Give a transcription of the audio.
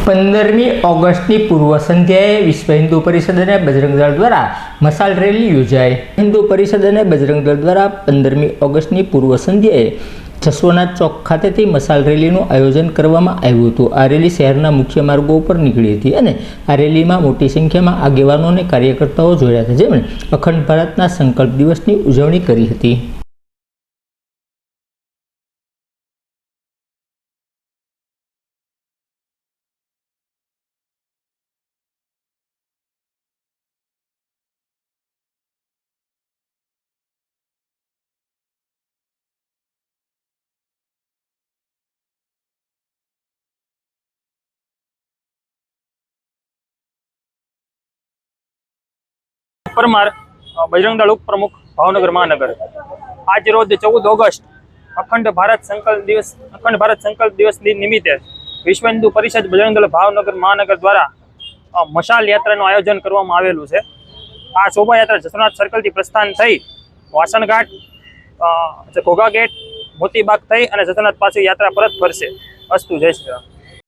15મી ઓગસ્ટની પૂર્વ સંધ્યાએ વિશ્વ હિન્દુ પરિષદ અને બજરંગ દળ દ્વારા મશાલ રેલી યોજાઈ। હિન્દુ પરિષદ અને બજરંગ દળ દ્વારા 15મી ઓગસ્ટની પૂર્વ સંધ્યાએ જસવનાથ ચોક ખાતેથી મશાલ રેલીનું આયોજન કરવામાં આવ્યું હતું। આ રેલી શહેરના મુખ્ય માર્ગો ઉપર નીકળી હતી અને આ રેલીમાં મોટી સંખ્યામાં આગેવાનો અને કાર્યકર્તાઓ જોડાયા હતા, જેમણે અખંડ ભારતના સંકલ્પ દિવસની ઉજવણી કરી હતી। परमार बजरंग दल उपप्रमुख भावनगर महानगर। आज रोज 14 ऑगस्ट अखंड भारत संकल्प दिवस निमित्ते विश्व हिंदू परिषद बजरंग दल भावनगर महानगर द्वारा मशाल यात्रा आयोजन करवामां आवेलुं छे। आ शोभा यात्रा जसवनाथ सर्कल थी प्रस्थान थई वासणघाट, घोघा गेट, मोतीबाग थई अने जसवनाथ पाछी यात्रा परत फरशे। अस्तु, जय श्री राम।